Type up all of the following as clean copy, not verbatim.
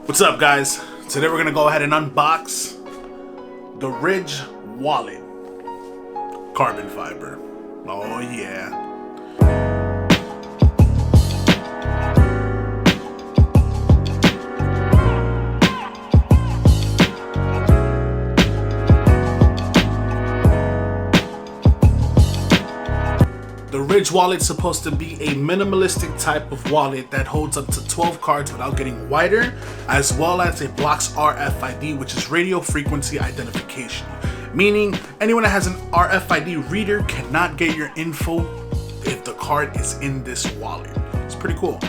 What's up, guys? Today we're gonna go ahead and unbox the Ridge wallet, carbon fiber. Oh yeah. The Ridge wallet is supposed to be a minimalistic type of wallet that holds up to 12 cards without getting wider, as well as it blocks RFID, which is radio frequency identification. Meaning anyone that has an RFID reader cannot get your info if the card is in this wallet. It's pretty cool.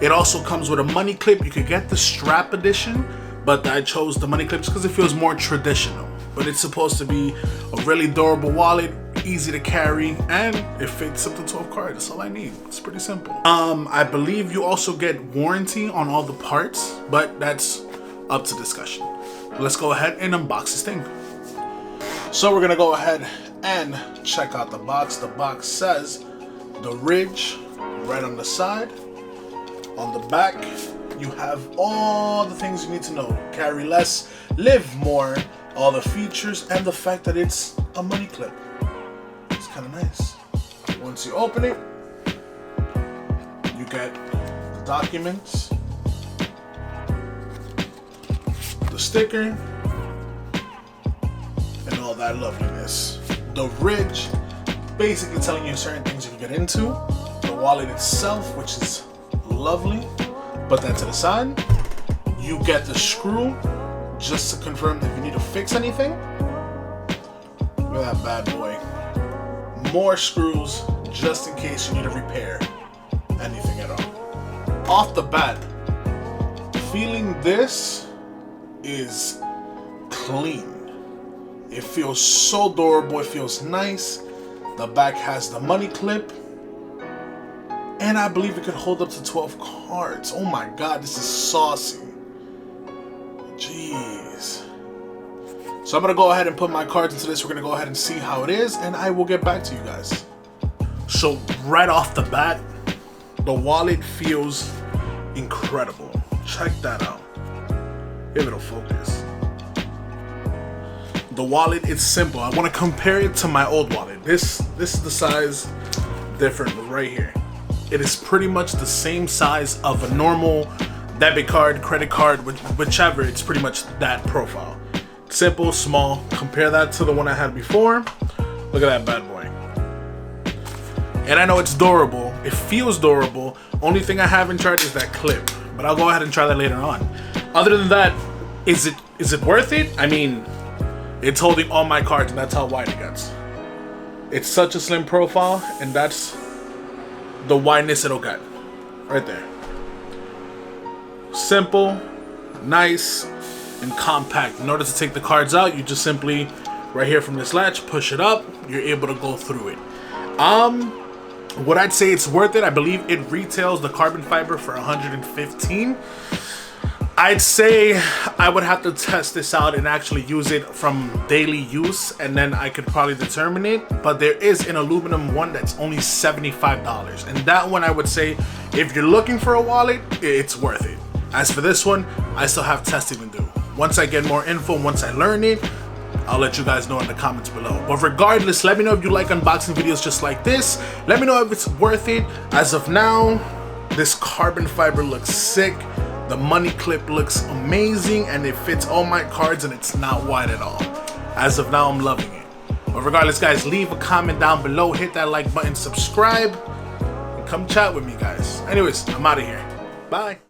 It also comes with a money clip. You could get the strap edition, but I chose the money clips because it feels more traditional. But it's supposed to be a really durable wallet, easy to carry, and it fits up to 12 cards. That's all I need. It's pretty simple. I believe you also get warranty on all the parts, but that's up to discussion. Let's go ahead and unbox this thing. So we're gonna go ahead and check out the box. The box says the Ridge right on the side. On the back, you have all the things you need to know. Carry less, live more, all the features, and the fact that it's a money clip. It's kind of nice. Once you open it, you get the documents, the sticker, and all that loveliness. The Ridge basically telling you certain things you can get into. The wallet itself, which is lovely. Put that to the side. You get the screw just to confirm if you need to fix anything. Look at that bad boy. More screws just in case you need to repair anything at all. Off the bat, feeling this is clean. It feels so durable. It feels nice. The back has the money clip. And I believe it could hold up to 12 cards. Oh my God, this is saucy. Jeez. So I'm gonna go ahead and put my cards into this. We're gonna go ahead and see how it is, and I will get back to you guys. So right off the bat, the wallet feels incredible. Check that out. If it'll focus. The wallet is simple. I want to compare it to my old wallet. This is the size different right here. It is pretty much the same size of a normal debit card, credit card, whichever. It's pretty much that profile. Simple, small. Compare that to the one I had before. Look at that bad boy. And I know it's durable. It feels durable. Only thing I haven't tried is that clip, but I'll go ahead and try that later on. Other than that, is it worth it? I mean, it's holding all my cards, and that's how wide it gets. It's such a slim profile, and that's the wideness it'll get right there. Simple, nice, and compact. In order to take the cards out, you just simply right here from this latch push it up. You're able to go through it. Would I say it's worth it? I believe it retails the carbon fiber for $115. I'd say I would have to test this out and actually use it from daily use, and then I could probably determine it. But there is an aluminum one that's only $75, and that one I would say if you're looking for a wallet, it's worth it. As for this one, I still have testing to do. Once I get more info, once I learn it, I'll let you guys know in the comments below. But regardless, let me know if you like unboxing videos just like this. Let me know if it's worth it. As of now, this carbon fiber looks sick. The money clip looks amazing, and it fits all my cards, and it's not wide at all. As of now, I'm loving it. But regardless, guys, leave a comment down below, hit that like button, subscribe, and come chat with me, guys. Anyways, I'm out of here. Bye.